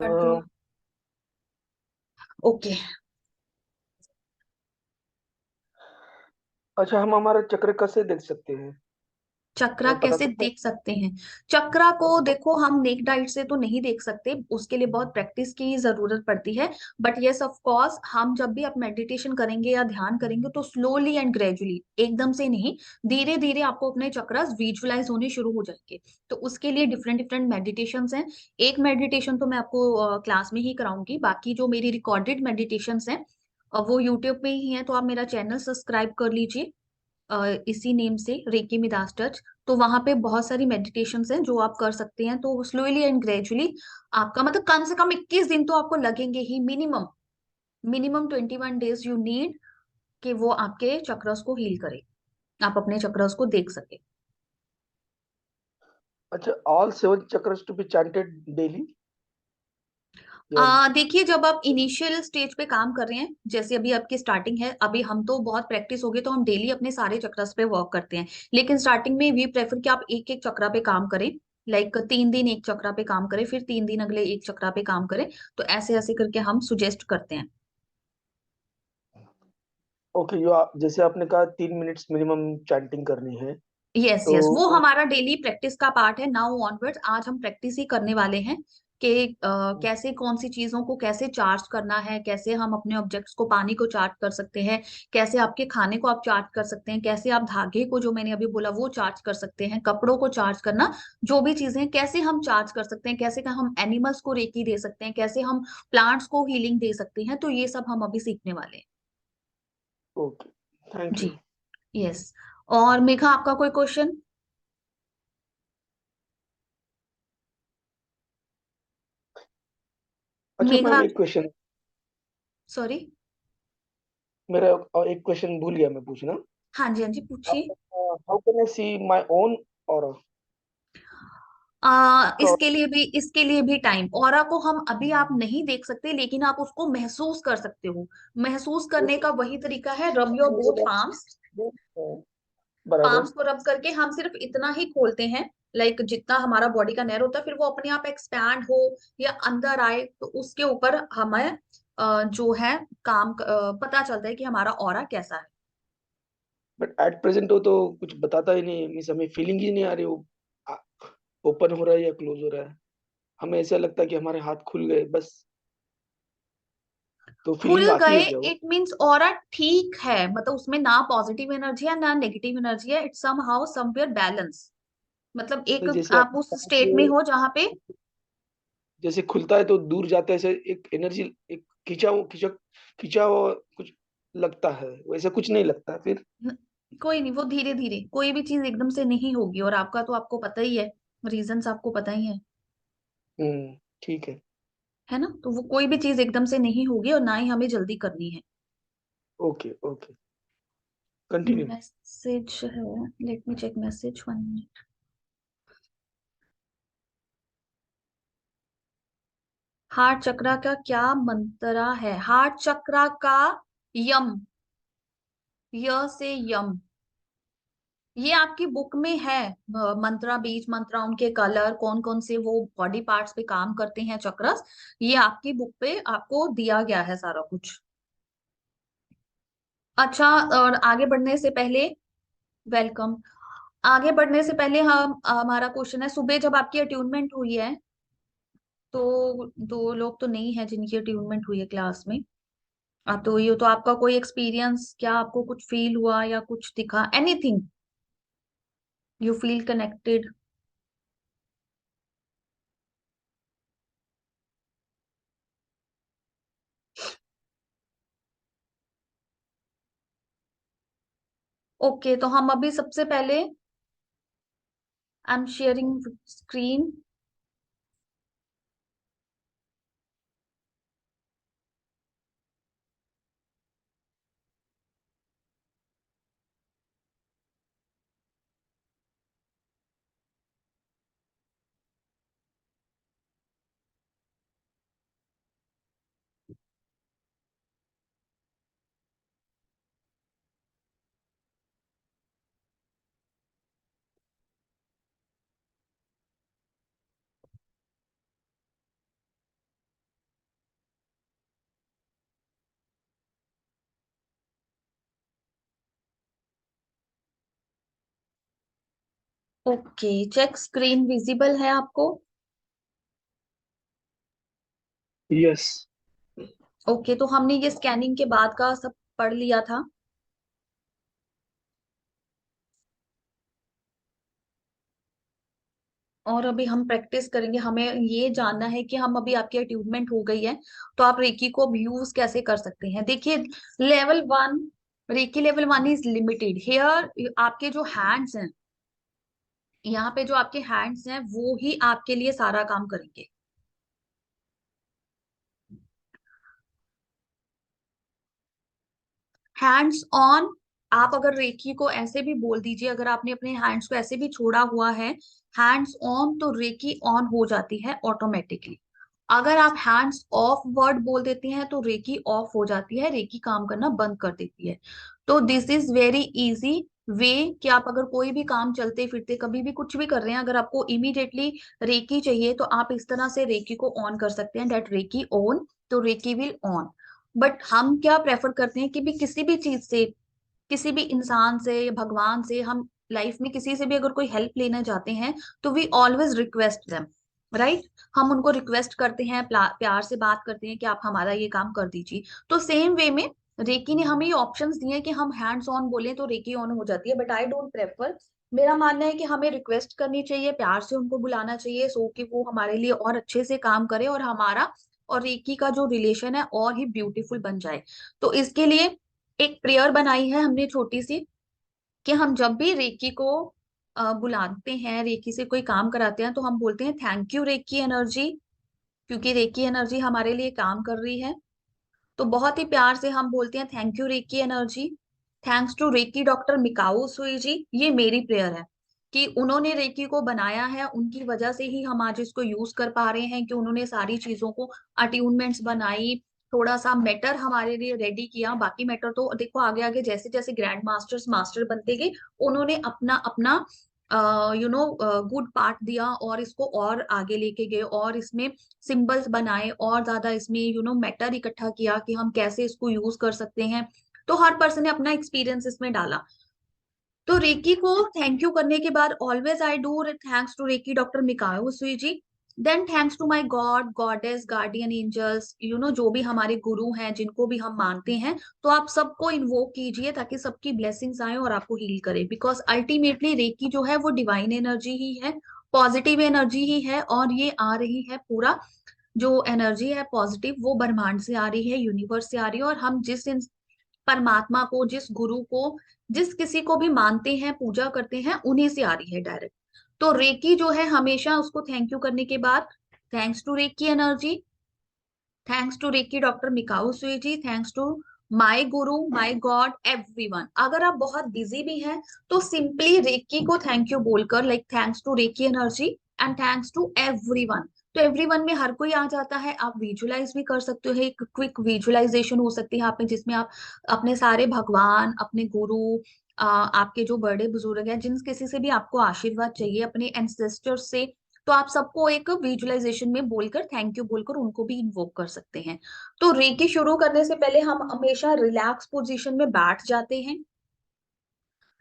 अ, कर दो। ओके। अच्छा, हम हमारा चक्र कैसे देख सकते हैं? चक्रा आप बता कैसे सकते हैं? देख सकते हैं? चक्रा को देखो, हम नेक डाइट से तो नहीं देख सकते, उसके लिए बहुत प्रैक्टिस की जरूरत पड़ती है। बट यस ऑफ कोर्स, हम जब भी आप मेडिटेशन करेंगे या ध्यान करेंगे तो स्लोली एंड ग्रेजुअली, एकदम से नहीं, धीरे धीरे आपको अपने चक्रास विजुअलाइज होने शुरू हो जाएंगे। तो उसके लिए डिफरेंट डिफरेंट मेडिटेशंस हैं। एक मेडिटेशन तो मैं आपको क्लास में ही कराऊंगी, बाकी जो मेरी रिकॉर्डेड मेडिटेशंस हैं वो यूट्यूब पे ही हैं। तो आप मेरा चैनल सब्सक्राइब कर लीजिए, इसी नेम से, रेकी मिदास टच। तो वहां पे बहुत सारी मेडिटेशंस हैं जो आप कर सकते हैं। तो स्लोली एंड ग्रेजुअली आपका मतलब कम से कम 21 दिन तो आपको लगेंगे ही, minimum. Minimum 21 days you need कि वो आपके चक्रस को हील करे, आप अपने चक्रस को देख सके। अच्छा, ऑल सेवन चक्र टू बी चैंटेड डेली या? देखिए, जब आप इनिशियल स्टेज पे काम कर रहे हैं, जैसे अभी आपकी स्टार्टिंग है, अभी हम तो बहुत प्रैक्टिस हो गई तो हम डेली अपने सारे चक्रस पे वर्क करते हैं। लेकिन स्टार्टिंग में वी प्रेफर कि आप एक एक चक्रा पे काम करें। लाइक 3 दिन एक चक्रा पे काम करें, फिर 3 दिन अगले एक चक्रा पे काम करें। तो ऐसे ऐसे करके हम सुजेस्ट करते हैं। ओके, जैसे आपने कहा 3 मिनट्स मिनिमम चैंटिंग करनी है, यस तो यस, वो हमारा डेली प्रैक्टिस का पार्ट है। नाउ ऑनवर्ड्स आज हम प्रैक्टिस ही करने वाले हैं कि कैसे कौन सी चीजों को कैसे चार्ज करना है, कैसे हम अपने ऑब्जेक्ट्स को, पानी को चार्ज कर सकते हैं, कैसे आपके खाने को आप चार्ज कर सकते हैं, कैसे आप धागे को, जो मैंने अभी बोला, वो चार्ज कर सकते हैं, कपड़ों को चार्ज करना, जो भी चीजें कैसे हम चार्ज कर सकते हैं, कैसे का हम एनिमल्स को रेकी दे सकते हैं, कैसे हम प्लांट्स को हीलिंग दे सकते हैं। तो ये सब हम अभी सीखने वाले हैं। ओके, थैंक जी। यू। यस। और मेघा, आपका कोई क्वेश्चन? अच्छा मेघा। मैम, एक क्वेश्चन। सॉरी। मेरा एक क्वेश्चन भूल गया मैं पूछना। हाँ जी, हाँ जी, पूछिए। How can I see my own और इसका? इसके लिए भी टाइम, ऑरा को हम अभी आप नहीं देख सकते, लेकिन आप उसको महसूस कर सकते हो। महसूस करने का वही तरीका है, रब योर बोथ पाम्स। बराबर। पाम्स को रब करके हम सिर्फ इतना ही खोलते हैं, लाइक जितना हमारा बॉडी का नैर होता है, फिर वो अपने आप एक्सपैंड हो या अंदर आए, तो उसके ऊपर हमें जो है पता चलता है कि हमारा ऑरा कैसा है। बट एट प्रेजेंट वो तो कुछ बताता ही नहीं, मीन्स हमें फीलिंग ही नहीं आ रही वो ओपन हो रहा है या क्लोज हो रहा है। हमें ऐसा लगता है कि हमारे हाथ खुल गए बस। तो खुल फीलिंग आती गए, है क्या वो? इट मीन्स ऑरा ठीक है, मतलब उसमें ना पॉजिटिव एनर्जी है ना नेगेटिव एनर्जी है, it's somehow somewhere balance. मतलब एक, तो जैसे आप उस स्टेट में हो जहां पे। जैसे खुलता है तो दूर जाता है, ऐसे एक एनर्जी, एक खिंचा खिंचा हुआ कुछ लगता है, वैसा कुछ नहीं लगता फिर? कोई नहीं, वो धीरे धीरे, कोई भी चीज एकदम से नहीं होगी, और आपका तो आपको पता ही है, रीजंस आपको पता ही ठीक है। है ना? तो वो कोई भी चीज एकदम से नहीं होगी, और ना ही हमें जल्दी करनी है। Okay okay, continue. मैसेज है, let me check message, 1 minute. Heart chakra का क्या मंत्रा है? हार्ट चक्रा का यम, य से यम, ये आपकी बुक में है। मंत्रा, बीज मंत्रा, उनके कलर, कौन कौन से वो बॉडी पार्ट्स पे काम करते हैं चक्रस, ये आपकी बुक पे आपको दिया गया है सारा कुछ। अच्छा, और आगे बढ़ने से पहले, वेलकम। आगे बढ़ने से पहले हम, हमारा क्वेश्चन है, सुबह जब आपकी अट्यूनमेंट हुई है, तो 2 लोग तो नहीं है जिनकी अट्यूनमेंट हुई है क्लास में। तो ये तो आपका कोई एक्सपीरियंस, क्या आपको कुछ फील हुआ या कुछ दिखा, anything you feel connected? Okay, तो हम अभी सबसे पहले, I am sharing screen. Okay, check screen visible है आपको? यस। ओके, तो हमने ये स्कैनिंग के बाद का सब पढ़ लिया था। और अभी हम प्रैक्टिस करेंगे। हमें ये जानना है कि हम अभी आपकी अट्यूनमेंट हो गई है तो आप रेकी को अब यूज कैसे कर सकते हैं। देखिए, level one, reiki level one is limited here. आपके जो हैंड्स हैं, यहाँ पे जो आपके हैंड्स हैं वो ही आपके लिए सारा काम करेंगे। Hands on. आप अगर रेकी को ऐसे भी बोल दीजिए, अगर आपने अपने हैंड्स को ऐसे भी छोड़ा हुआ है हैंड्स ऑन, तो रेकी ऑन हो जाती है ऑटोमेटिकली। अगर आप हैंड्स ऑफ वर्ड बोल देते हैं तो रेकी ऑफ हो जाती है, रेकी काम करना बंद कर देती है। तो this is very easy way कि आप अगर कोई भी काम चलते फिरते कभी भी कुछ भी कर रहे हैं, अगर आपको इमीडिएटली रेकी चाहिए तो आप इस तरह से रेकी को ऑन कर सकते हैं, दैट रेकी ऑन, तो रेकी विल ऑन। बट हम क्या प्रेफर करते हैं कि भी किसी भी चीज से, किसी भी इंसान से या भगवान से, हम लाइफ में किसी से भी अगर कोई हेल्प लेना चाहते हैं तो we always request them, right. हम उनको रिक्वेस्ट करते हैं, प्यार से बात करते हैं कि आप हमारा ये काम कर दीजिए। तो सेम वे में रेकी ने हमें ये ऑप्शंस दिए कि हम हैंड्स ऑन बोले तो रेकी ऑन हो जाती है, बट आई डोंट प्रेफर। मेरा मानना है कि हमें रिक्वेस्ट करनी चाहिए, प्यार से उनको बुलाना चाहिए, सो कि वो हमारे लिए और अच्छे से काम करे और हमारा और रेकी का जो रिलेशन है और ही ब्यूटीफुल बन जाए। तो इसके लिए एक प्रेयर बनाई है हमने छोटी सी, कि हम जब भी रेकी को बुलाते हैं, रेकी से कोई काम कराते हैं, तो हम बोलते हैं थैंक यू रेकी एनर्जी, क्योंकि रेकी एनर्जी हमारे लिए काम कर रही है। तो बहुत ही प्यार से हम बोलते हैं thank you reiki energy, thanks to recce doctor Mikao Usui ji. ये मेरी प्रेयर है कि उन्होंने रेकी को बनाया है, उनकी वजह से ही हम आज इसको यूज कर पा रहे हैं, कि उन्होंने सारी चीजों को अट्यूनमेंट्स बनाई, थोड़ा सा मैटर हमारे लिए रेडी किया। बाकी मैटर तो देखो आगे आगे जैसे जैसे ग्रैंड मास्टर्स मास्टर बनते गए, उन्होंने अपना अपना गुड पार्ट दिया और इसको और आगे लेके गए, और इसमें सिंबल्स बनाए, और ज्यादा इसमें मैटर इकट्ठा किया कि हम कैसे इसको यूज कर सकते हैं। तो हर पर्सन ने अपना एक्सपीरियंस इसमें डाला। तो रेकी को थैंक यू करने के बाद always I do thanks to recce doctor Mikao Usui ji, then thanks to my god goddess guardian angels, जो भी हमारे गुरु हैं जिनको भी हम मानते हैं, तो आप सबको इन्वोक कीजिए ताकि सबकी ब्लेसिंग्स आए और आपको हील करे। बिकॉज अल्टीमेटली रेकी जो है वो डिवाइन एनर्जी ही है, पॉजिटिव एनर्जी ही है, और ये आ रही है पूरा जो एनर्जी है पॉजिटिव, वो ब्रह्मांड से आ रही है, यूनिवर्स से आ रही है। और हम जिस परमात्मा को, जिस गुरु को, जिस किसी को भी मानते हैं, पूजा करते हैं, उन्हीं से आ रही है डायरेक्ट। तो रेकी जो है हमेशा उसको थैंक यू करने के बाद, thanks to recce energy, thanks to recce doctor Mikao Usui ji, thanks to my guru, my God, everyone. अगर आप बहुत बिजी भी हैं तो सिंपली रेकी को थैंक यू बोलकर, like thanks to recce energy and thanks to everyone. तो एवरीवन में हर कोई आ जाता है। आप विजुलाइज भी कर सकते हो, एक क्विक विजुलाइजेशन हो सकती है आप में, जिसमें आप अपने सारे भगवान, अपने गुरु, आपके जो बड़े बुजुर्ग हैं, जिन किसी से भी आपको आशीर्वाद चाहिए, अपने एंसेस्टर्स से, तो आप सबको एक विजुअलाइजेशन में बोलकर, थैंक यू बोलकर उनको भी इन्वोक कर सकते हैं। तो रेकी शुरू करने से पहले हम हमेशा रिलैक्स पोजीशन में बैठ जाते हैं।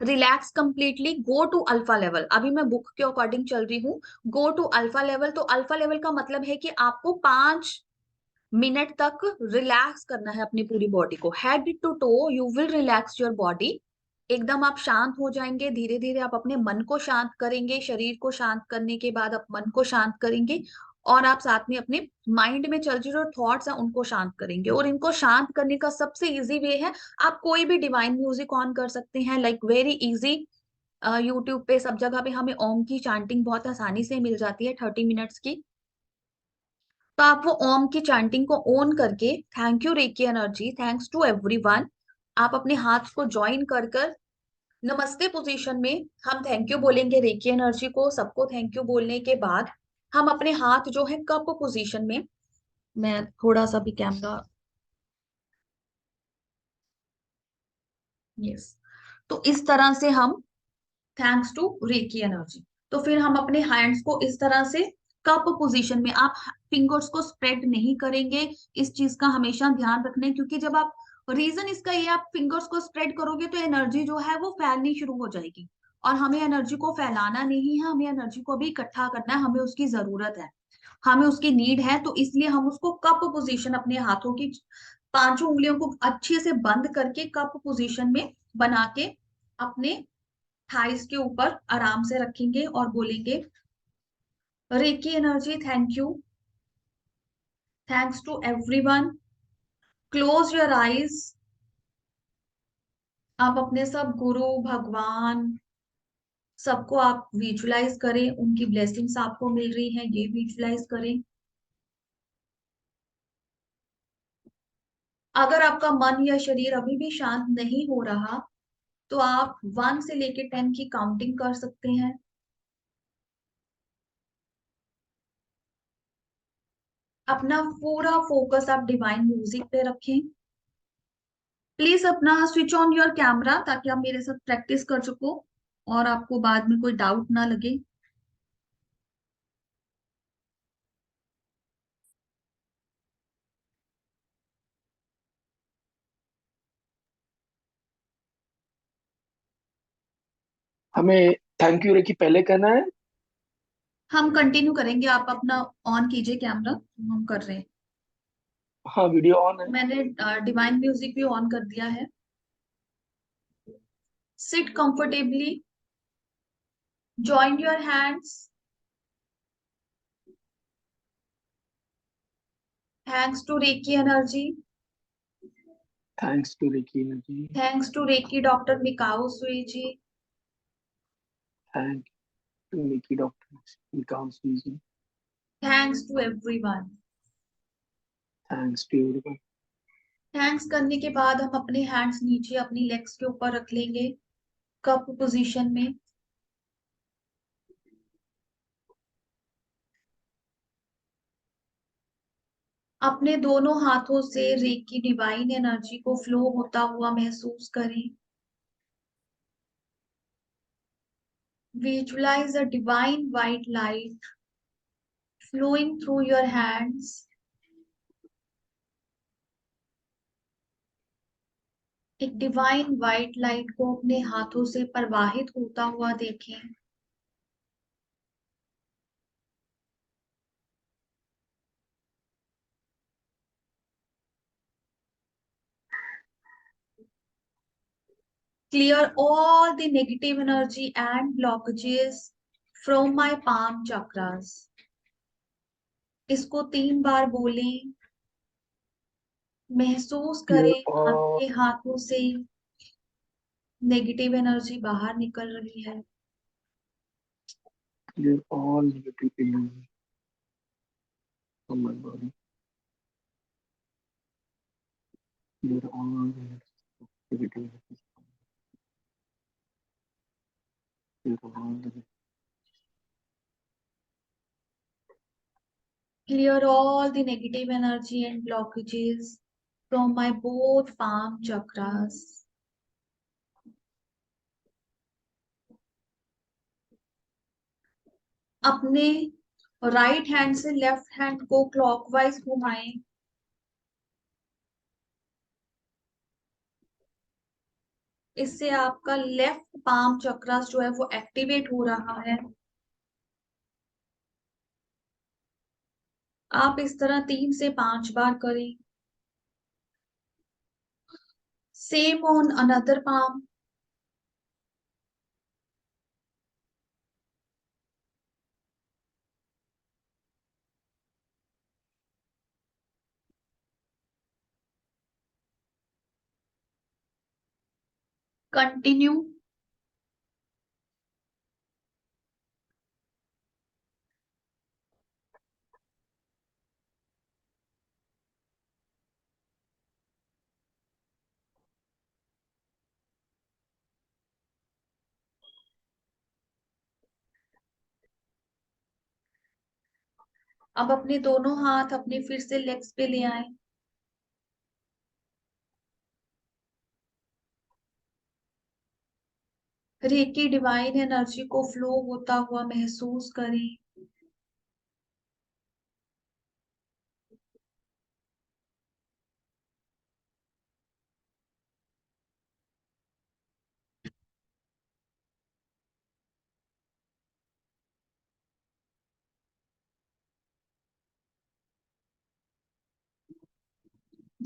Relax completely, go to alpha level. अभी मैं बुक के अकॉर्डिंग चल रही हूँ। गो टू अल्फा लेवल, तो अल्फा लेवल का मतलब है कि आपको 5 मिनट तक रिलैक्स करना है अपनी पूरी बॉडी को, head to toe you will relax your body. एकदम आप शांत हो जाएंगे, धीरे धीरे आप अपने मन को शांत करेंगे, शरीर को शांत करने के बाद आप मन को शांत करेंगे, और आप साथ में अपने माइंड में चल रहे जो थॉट्स हैं उनको शांत करेंगे। और इनको शांत करने का सबसे इजी वे है, आप कोई भी डिवाइन म्यूजिक ऑन कर सकते हैं, लाइक वेरी इजी। यूट्यूब पे सब जगह पे हमें ओम की चांटिंग बहुत आसानी से मिल जाती है, 30 मिनट्स की। तो आप वो ओम की चैंटिंग को ऑन करके, thank you reiki energy, thanks to everyone, आप अपने हाथ को ज्वाइन कर कर नमस्ते पोजीशन में हम थैंक यू बोलेंगे रेकी एनर्जी को। सबको थैंक यू बोलने के बाद हम अपने हाथ जो है कप पोजीशन में, मैं थोड़ा सा भी कैमरा, यस, तो इस तरह से हम थैंक्स टू रेकी एनर्जी। तो फिर हम अपने हैंड्स को इस तरह से कप पोजीशन में, आप फिंगर्स को स्प्रेड नहीं करेंगे, इस चीज का हमेशा ध्यान रखना है, क्योंकि जब आप, रीजन इसका ये, आप फिंगर्स को स्प्रेड करोगे तो एनर्जी जो है वो फैलनी शुरू हो जाएगी, और हमें एनर्जी को फैलाना नहीं है, हमें एनर्जी को भी इकट्ठा करना है, हमें उसकी जरूरत है, हमें उसकी नीड है। तो इसलिए हम उसको कप पोजीशन, अपने हाथों की पांचों उंगलियों को अच्छे से बंद करके कप पोजीशन में बना के अपने थाइस के ऊपर आराम से रखेंगे और बोलेंगे, reiki energy thank you, thanks to everyone, close your eyes. आप अपने सब गुरु, भगवान, सबको आप विजुलाइज करें, उनकी ब्लेसिंग्स आपको मिल रही हैं, ये विजुलाइज करें। अगर आपका मन या शरीर अभी भी शांत नहीं हो रहा, तो आप 1 से लेके 10 की काउंटिंग कर सकते हैं। अपना पूरा फोकस आप डिवाइन म्यूजिक पे रखें। प्लीज अपना स्विच ऑन योर कैमरा, ताकि आप मेरे साथ प्रैक्टिस कर सको और आपको बाद में कोई डाउट ना लगे। हमें थैंक यू रेकी पहले कहना है? हम कंटिन्यू करेंगे, आप अपना ऑन कीजिए कैमरा, हम कर रहे हैं। हाँ, वीडियो ऑन है। मैंने डिवाइन म्यूजिक भी ऑन कर दिया है। Sit comfortably, join your hands, thanks to recce energy, thanks to recce energy. Thanks to recce doctor Mikao Usui ji, thank to recce doctor निकाल ji. Thanks to everyone. Thanks to everyone. Thanks करने के बाद हम अपने hands नीचे अपनी legs के ऊपर रख लेंगे, कप पोजीशन में। अपने दोनों हाथों से रेकी डिवाइन एनर्जी को फ्लो होता हुआ महसूस करें। Visualise a divine white light flowing through your hands। एक डिवाइन वाइट लाइट को अपने हाथों से प्रवाहित होता हुआ देखें। Clear all the negative energy and blockages from my palm chakras। इसको 3 बार बोलें, महसूस क्लियर करें ऑल। आपके हाथों से नेगेटिव एनर्जी बाहर निकल रही है। Clear all negative energy from my body. Clear all negative energy. Clear all. Clear all the negative energy and blockages from my both palm chakras। अपने राइट हैंड से लेफ्ट हैंड को clockwise घुमाएं। इससे आपका लेफ्ट पाम चक्रास जो है वो activate हो रहा है। आप इस तरह 3 से 5 बार करें। Same on another palm. Continue. अब अपने दोनों हाथ अपने फिर से लेग्स पे ले आए। रेकी डिवाइन एनर्जी को फ्लो होता हुआ महसूस करें।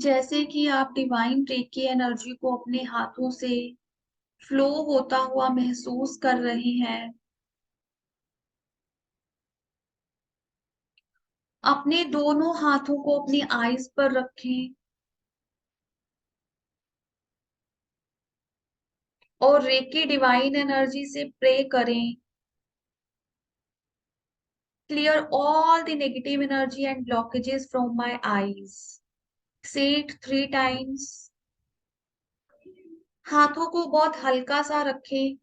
जैसे कि आप डिवाइन रेकी एनर्जी को अपने हाथों से फ्लो होता हुआ महसूस कर रहे हैं, अपने दोनों हाथों को अपनी आईज पर रखें और रेकी डिवाइन एनर्जी से प्रे करें, clear all the negative energy and blockages from my eyes. से इट 3 टाइम्स। हाथों को बहुत हल्का सा रखें।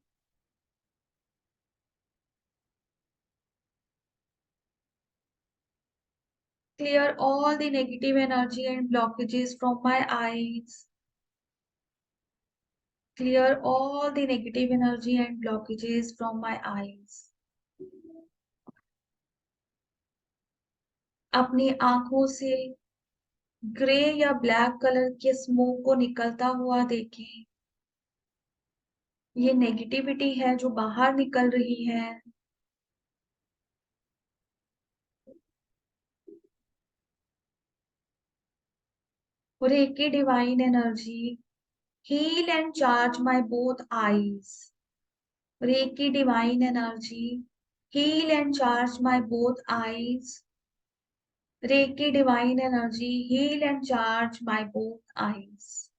Clear all the negative energy and blockages from my eyes. Clear all the negative energy and blockages from my eyes. अपनी आंखों से ग्रे या ब्लैक कलर के स्मोक को निकलता हुआ देखें। ये नेगेटिविटी है जो बाहर निकल रही है। Reiki divine energy, heal and charge my both eyes. Reiki divine energy, heal and charge my both eyes. Reiki divine energy, heal and charge my both eyes.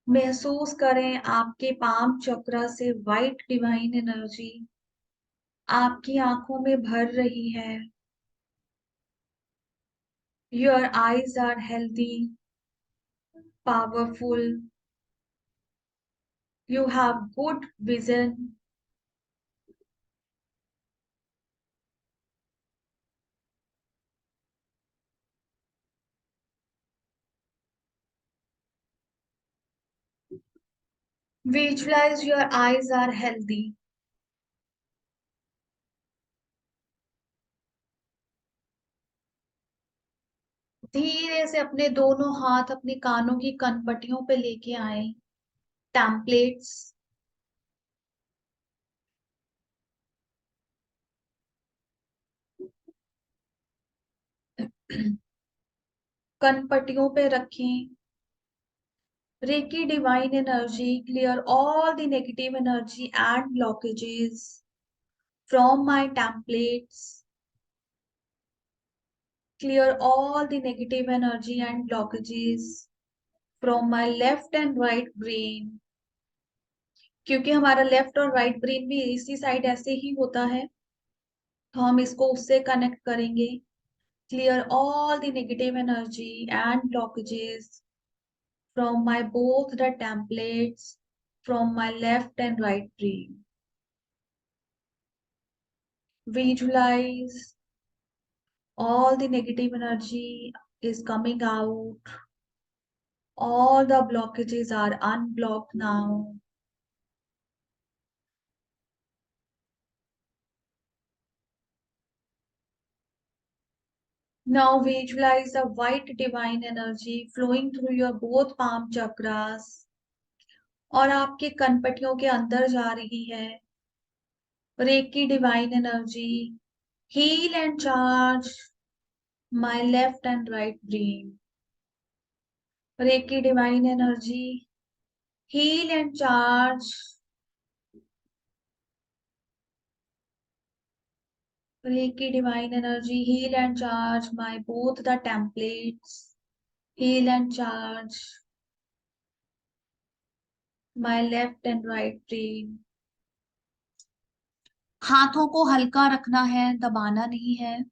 महसूस करें आपके पाम चक्र से वाइट डिवाइन एनर्जी आपकी आंखों में भर रही है। Your eyes are healthy, powerful. You have good vision. Visualize your eyes are healthy. धीरे से अपने दोनों हाथ अपने कानों की कनपट्टियों पे लेके आए। टेम्पलेट्स कनपट्टियों पे रखें। Reiki divine energy, clear all the negative energy and blockages from my templates. Clear all the negative energy and blockages from my left and right brain. क्योंकि हमारा लेफ्ट और राइट ब्रेन भी इसी साइड ऐसे ही होता है, तो हम इसको उससे कनेक्ट करेंगे। Clear all the negative energy and blockages from my both the templates from my left and right brain. Visualize all the negative energy is coming out. All the blockages are unblocked now. Now visualize the white divine energy flowing through your both palm chakras और आपके कनपट्टियों के अंदर जा रही है। Reiki divine energy, heal and charge my left and right brain. Reiki divine energy, heal and charge Reiki divine energy, heal and charge my both the templates. Heal and charge my left and right brain. हाथों को हल्का रखना है, दबाना नहीं है।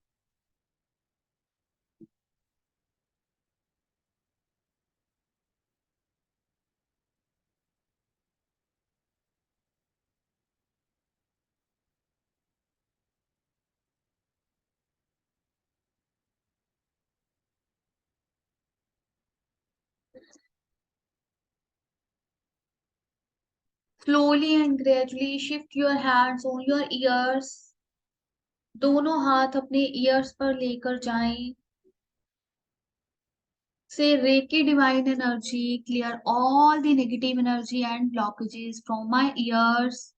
Slowly and gradually shift your hands on your ears. दोनों हाथ अपने ईयर्स पर लेकर जाएं। Say Reiki divine energy, clear all the negative energy and blockages from my ears.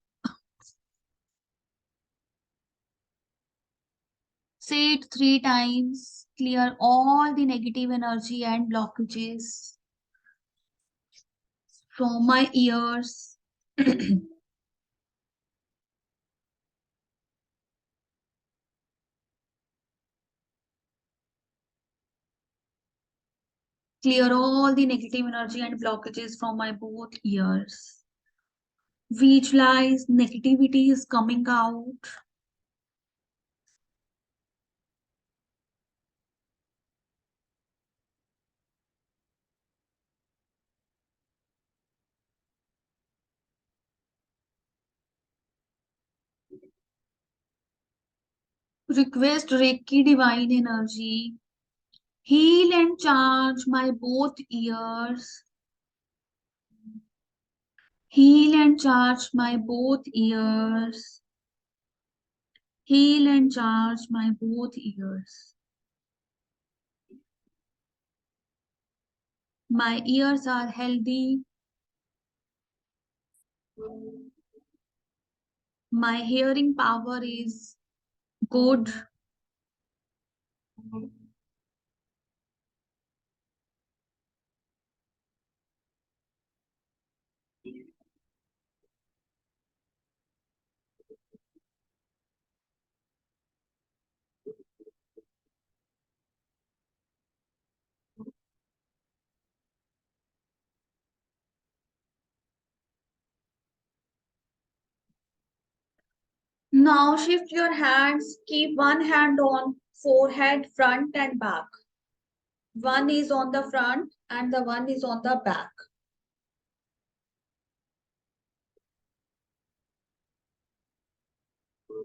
Say it 3 times. Clear all the negative energy and blockages from my ears. Clear all the negative energy and blockages from my both ears. Visualize negativity is coming out. Request Reiki divine energy. Heal and charge my both ears. Heal and charge my both ears. Heal and charge my both ears. My ears are healthy. My hearing power is good. Now shift your hands. Keep one hand on forehead, front and back. One is on the front and the one is on the back.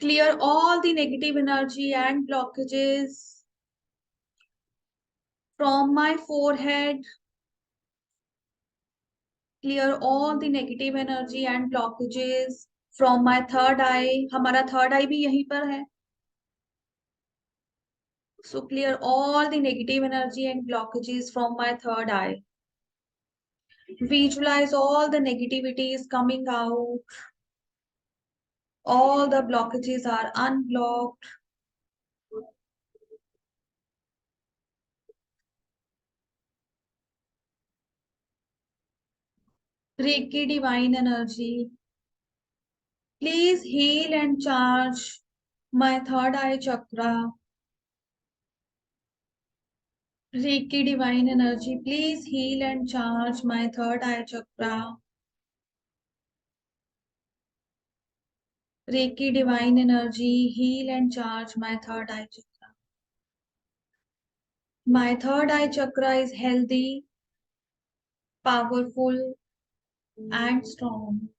Clear all the negative energy and blockages from my forehead. Clear all the negative energy and blockages from my third eye. हमारा third eye भी यहीं पर है. So clear all the negative energy and blockages from my third eye. Visualize all the negativity is coming out. All the blockages are unblocked. Reiki divine energy. Please heal and charge my third eye chakra. Reiki divine energy. Please heal and charge my third eye chakra. Reiki divine energy. Heal and charge my third eye chakra. My third eye chakra is healthy, powerful, and strong.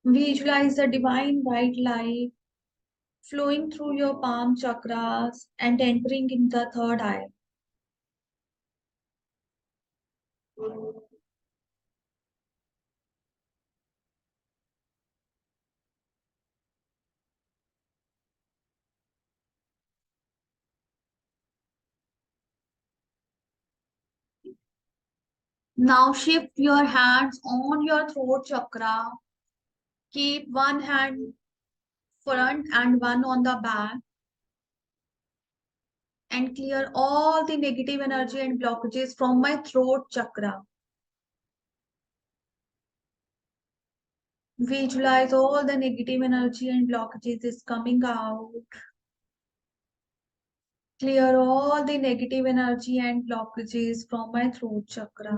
Visualize the divine white light flowing through your palm chakras and entering in the third eye. Now shift your hands on your throat chakra. Keep one hand front and one on the back and clear all the negative energy and blockages from my throat chakra. Visualize all the negative energy and blockages is coming out. Clear all the negative energy and blockages from my throat chakra.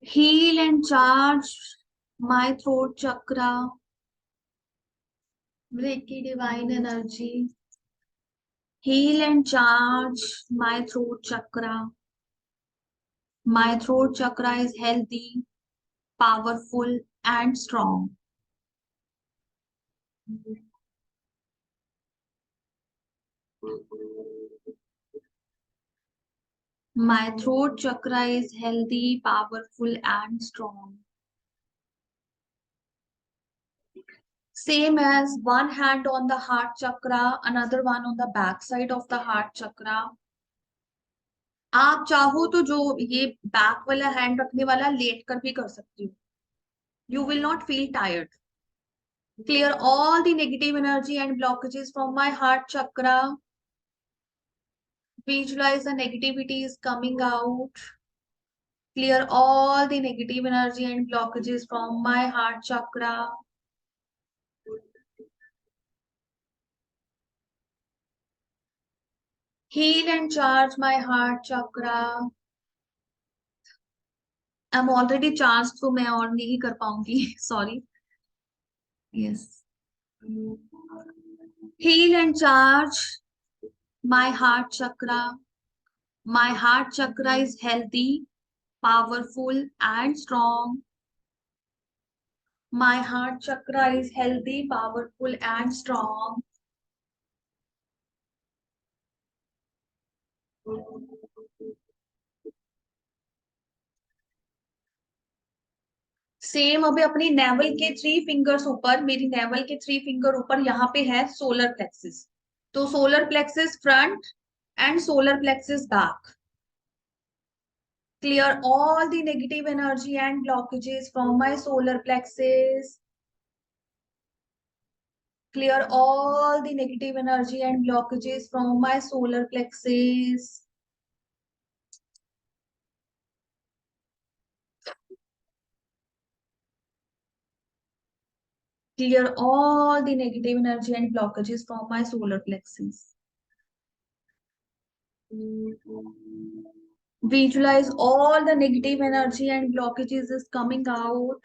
Heal and charge my throat chakra. Reiki divine energy. Heal and charge my throat chakra. My throat chakra is healthy, powerful, and strong. My throat chakra is healthy, powerful, and strong. Same as one hand on the heart chakra, another one on the back side of the heart chakra. आप चाहो तो जो ये back वाला hand रखने वाला late कर भी कर सकती हो. You will not feel tired. Clear all the negative energy and blockages from my heart chakra. Visualize the negativity is coming out. Clear all the negative energy and blockages from my heart chakra. Heal and charge my heart chakra. I'm already charged, so मैं और नहीं कर पाऊंगी. Sorry. Yes. Heal and charge my heart chakra. My heart chakra is healthy, powerful, and strong. My heart chakra is healthy, powerful, and strong. Same अभी अपनी naval के 3 fingers ऊपर, मेरी नेवल के 3 फिंगर ऊपर यहाँ पे है सोलर प्लेक्सिस. तो solar plexus front end solar plexus back. Clear all the negative energy and blockages from my solar plexus. Clear all the negative energy and blockages from my solar plexus. Clear all the negative energy and blockages from my solar plexus. Visualize all the negative energy and blockages is coming out.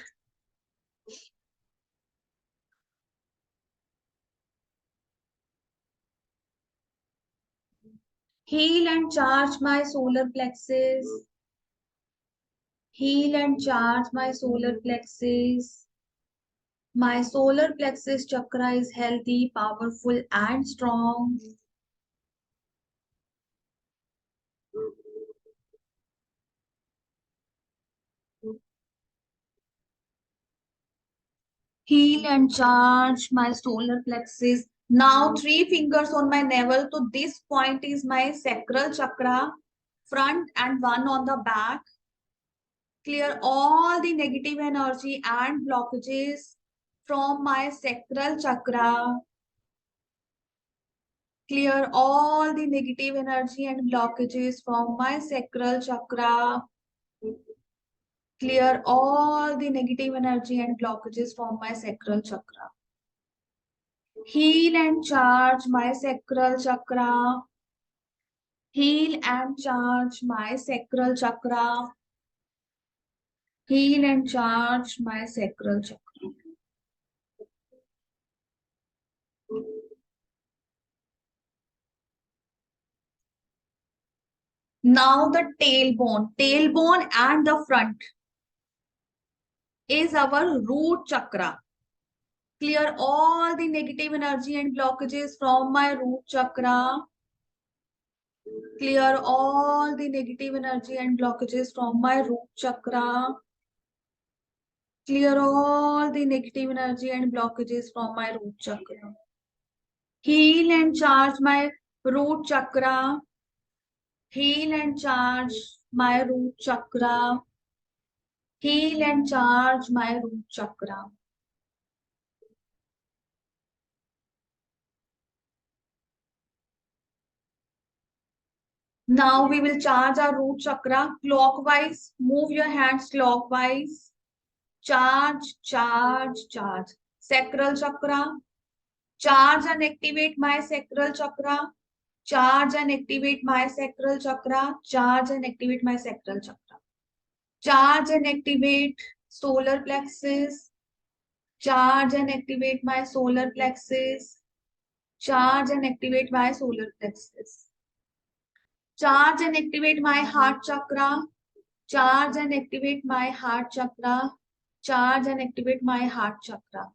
Heal and charge my solar plexus. Heal and charge my solar plexus. My solar plexus chakra is healthy, powerful, and strong. Heal and charge my solar plexus. Now 3 fingers on my navel. So this point is my sacral chakra, front and one on the back. Clear all the negative energy and blockages from my sacral chakra. Clear all the negative energy and blockages from my sacral chakra. Clear all the negative energy and blockages from my sacral chakra. Heal and charge my sacral chakra. Heal and charge my sacral chakra. Heal and charge my sacral chakra. Now the tailbone and the front is our root chakra. Clear all the negative energy and blockages from my root chakra. Clear all the negative energy and blockages from my root chakra. Clear all the negative energy and blockages from my root chakra. Heal and charge my root chakra. Heal and charge my root chakra. Heal and charge my root chakra. Now we will charge our root chakra clockwise. Move your hands clockwise. Charge, charge, charge. Sacral chakra. Charge and activate my sacral chakra. Charge and activate my sacral chakra. Charge and activate my sacral chakra. Charge and activate solar plexus. Charge and activate my solar plexus. Charge and activate my solar plexus. Charge and activate my heart chakra. Charge and activate my heart chakra. Charge and activate my heart chakra.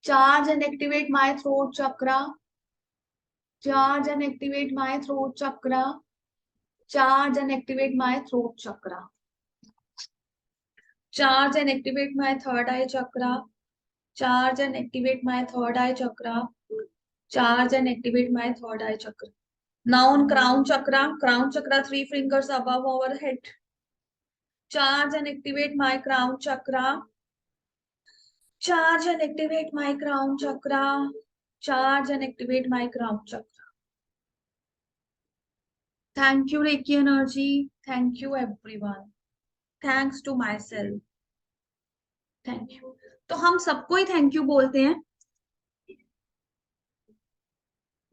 Charge and activate my throat chakra. Charge and activate my throat chakra. Charge and activate my throat chakra. Charge and activate my third eye chakra. Charge and activate my third eye chakra. Charge and activate my third eye chakra. Now on crown chakra. Crown chakra, 3 fingers above our head. Charge and activate my crown chakra. Charge and activate my crown chakra. Charge and activate my crown chakra. Thank you, Reiki energy. Thank you, everyone. Thanks to myself. Thank you. तो हम सबको ही thank you बोलते हैं।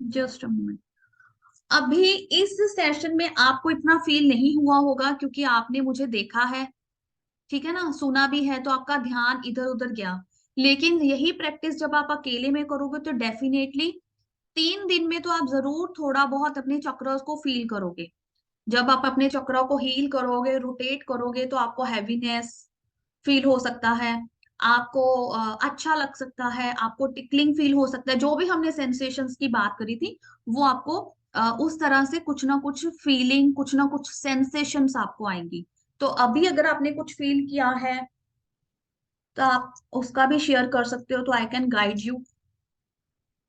Just a moment. अभी इस session में आपको इतना फील नहीं हुआ होगा क्योंकि आपने मुझे देखा है, ठीक है ना, सुना भी है, तो आपका ध्यान इधर उधर गया। लेकिन यही प्रैक्टिस जब आप अकेले में करोगे तो डेफिनेटली 3 दिन में तो आप जरूर थोड़ा बहुत अपने चक्रास को फील करोगे। जब आप अपने चक्रा को हील करोगे, रोटेट करोगे, तो आपको हैवीनेस फील हो सकता है, आपको अच्छा लग सकता है, आपको टिकलिंग फील हो सकता है, जो भी हमने सेंसेशंस की बात करी थी वो आपको उस तरह से कुछ ना कुछ फीलिंग, कुछ ना कुछ सेंसेशंस आपको आएंगी। तो अभी अगर आपने कुछ फील किया है तो आप उसका भी शेयर कर सकते हो, तो आई कैन गाइड यू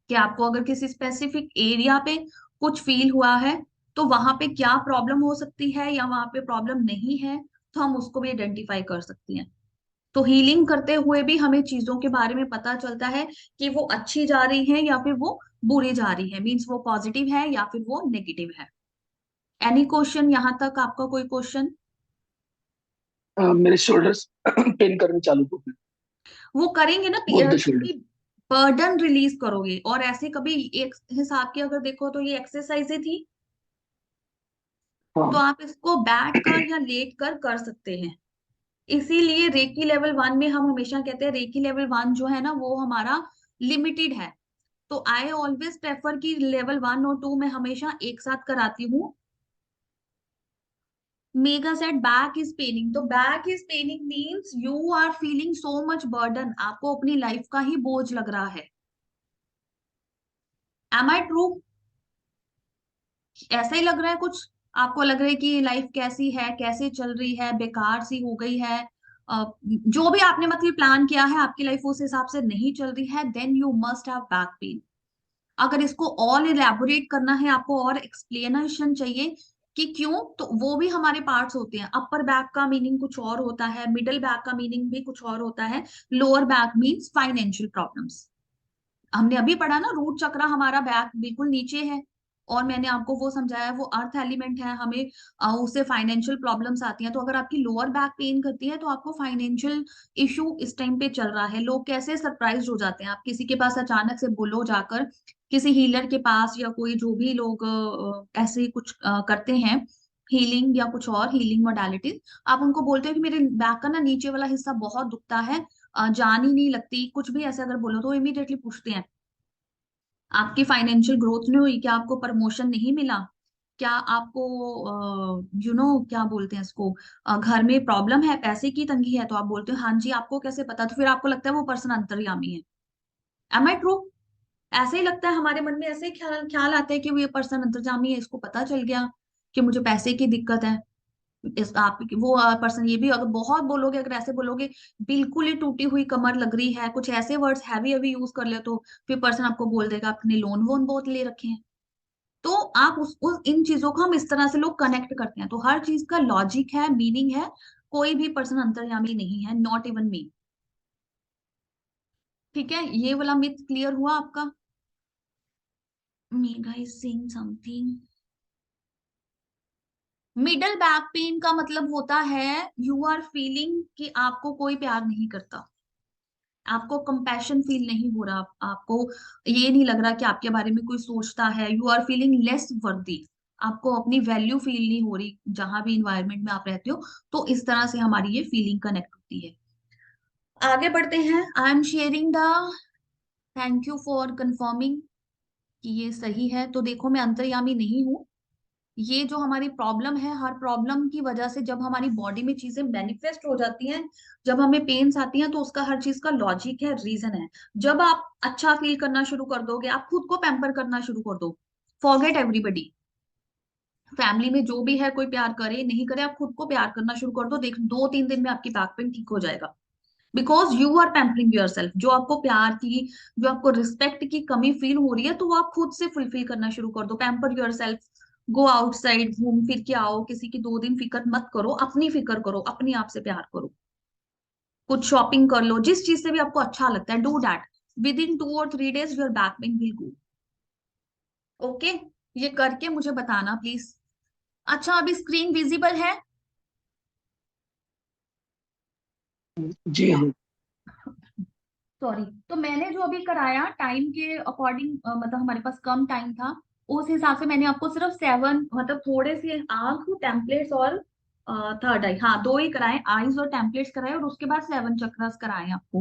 कि आपको अगर किसी स्पेसिफिक एरिया पे कुछ फील हुआ है तो वहां पे क्या प्रॉब्लम हो सकती है या वहां पे प्रॉब्लम नहीं है, तो हम उसको भी आइडेंटिफाई कर सकते हैं। तो हीलिंग करते हुए भी हमें चीजों के बारे में पता चलता है कि वो अच्छी जा रही है या फिर वो बुरी जा रही है, मीन्स वो पॉजिटिव है या फिर वो नेगेटिव है। एनी क्वेश्चन यहाँ तक? आपका कोई क्वेश्चन? मेरे शोल्डर्स पेन करने चालू हो गए। वो करेंगे ना, बोथ द क्योंकि शोल्डर। बर्डन रिलीज करोगे। और ऐसे कभी एक हिसाब की अगर देखो तो ये एक्सरसाइजें थी, तो हाँ। आप इसको बैठ कर या लेट कर सकते हैं। इसीलिए रेकी लेवल 1 में हम हमेशा कहते हैं रेकी लेवल 1 जो है ना वो हमारा लिमिटेड है। तो आई ऑलवेज प्रेफर कि लेवल 1 और 2 में हमेशा एक साथ कराती हूँ। मेगा सेट बैक इज पेनिंग, तो back is paining means you are feeling so much burden, आपको अपनी लाइफ का ही बोझ लग रहा है। Am I true? ऐसा ही लग रहा है कुछ? आपको लग रहा है कि लाइफ कैसी है, कैसे चल रही है, बेकार सी हो गई है, जो भी आपने मतलब प्लान किया है आपकी लाइफ उस हिसाब से नहीं चल रही है, then you must have back pain. अगर इसको और इलेबोरेट करना है, आपको और एक्सप्लेनेशन चाहिए कि क्यों, तो वो भी हमारे पार्ट्स होते हैं। अपर बैक का मीनिंग कुछ और होता है, मिडिल बैक का मीनिंग भी कुछ और होता है, lower back means financial problems. हमने अभी पढ़ा ना, रूट चक्र हमारा बैक बिल्कुल नीचे है, और मैंने आपको वो समझाया, वो अर्थ एलिमेंट है, हमें उससे फाइनेंशियल प्रॉब्लम्स आती हैं। तो अगर आपकी लोअर बैक पेन करती है तो आपको फाइनेंशियल इशू इस टाइम पे चल रहा है। लोग कैसे सरप्राइज हो जाते हैं, आप किसी के पास अचानक से बोलो जाकर, किसी हीलर के पास, या कोई जो भी लोग ऐसे ही कुछ करते हैं हीलिंग या कुछ और हीलिंग मोडालिटीज, आप उनको बोलते हो कि मेरे बैक का ना नीचे वाला हिस्सा बहुत दुखता है, जान ही नहीं लगती, कुछ भी ऐसे अगर बोलो तो इमीडिएटली पूछते हैं आपकी फाइनेंशियल ग्रोथ नहीं हुई क्या, आपको प्रमोशन नहीं मिला क्या, आपको क्या बोलते हैं इसको, घर में प्रॉब्लम है, पैसे की तंगी है, तो आप बोलते हो हाँ जी, आपको कैसे पता, तो फिर आपको लगता है वो पर्सन अंतर्यामी है। Am I true? ऐसे ही लगता है, हमारे मन में ऐसे ही ख्याल ख्याल आता है कि वो ये पर्सन अंतर्यामी है, इसको पता चल गया कि मुझे पैसे की दिक्कत है। इस आप वो पर्सन, ये भी अगर बहुत बोलोगे, अगर ऐसे बोलोगे बिल्कुल ही टूटी हुई कमर लग रही है, कुछ ऐसे वर्ड्स हैवी हैवी यूज कर ले, तो फिर पर्सन आपको बोल देगा आपने लोन वोन बहुत ले रखे हैं। तो आप उस इन चीजों को हम इस तरह से लोग कनेक्ट करते हैं, तो हर चीज का लॉजिक है, मीनिंग है। कोई भी पर्सन अंतर्यामी नहीं है, नॉट इवन मी। ठीक है, ये वाला मिथ क्लियर हुआ आपका? Mega is saying something. Middle back pain का मतलब होता है यू आर फीलिंग कि आपको कोई प्यार नहीं करता, आपको कंपैशन फील नहीं हो रहा, आपको ये नहीं लग रहा कि आपके बारे में कोई सोचता है, यू आर फीलिंग लेस वर्दी, आपको अपनी वैल्यू फील नहीं हो रही जहां भी इन्वायरमेंट में आप रहते हो। तो इस तरह से हमारी ये फीलिंग कनेक्ट होती है। आगे बढ़ते हैं। I am sharing the, thank you for confirming कि ये सही है। तो देखो, मैं अंतर्यामी नहीं हूँ। ये जो हमारी प्रॉब्लम है, हर प्रॉब्लम की वजह से जब हमारी बॉडी में चीजें मैनिफेस्ट हो जाती हैं, जब हमें पेन्स आती हैं, तो उसका हर चीज का लॉजिक है, रीजन है। जब आप अच्छा फील करना शुरू कर दोगे, आप खुद को पैम्पर करना शुरू कर दो, फॉरगेट एवरीबडी। फैमिली में जो भी है, कोई प्यार करे नहीं करे, आप खुद को प्यार करना शुरू कर दो, देख 2-3 दिन में आपकी बैक पेन ठीक हो जाएगा। Because you are pampering your self. जो आपको प्यार की, जो आपको रिस्पेक्ट की कमी फील हो रही है, तो वो आप खुद से फुलफिल करना शुरू कर दो। Pamper your self, go outside, घूम फिर के आओ, किसी की 2 दिन फिक्र मत करो, अपनी फिक्र करो, अपने आप से प्यार करो। कुछ शॉपिंग कर लो, जिस चीज से भी आपको अच्छा लगता है, डू दैट। विद इन 2 और 3 days your back pain will go. Okay, ये करके मुझे बताना प्लीज। अच्छा, अभी स्क्रीन विजिबल है? जी हाँ। सॉरी। तो मैंने जो अभी कराया टाइम के अकॉर्डिंग, मतलब हमारे पास कम टाइम था, उस हिसाब से मैंने आपको सिर्फ 7, मतलब थोड़े से आंख, टेम्पलेट्स और थर्ड आई, हाँ 2 ही कराए, आईज और टेम्पलेट्स कराए, और उसके बाद 7 चक्रास कराए आपको।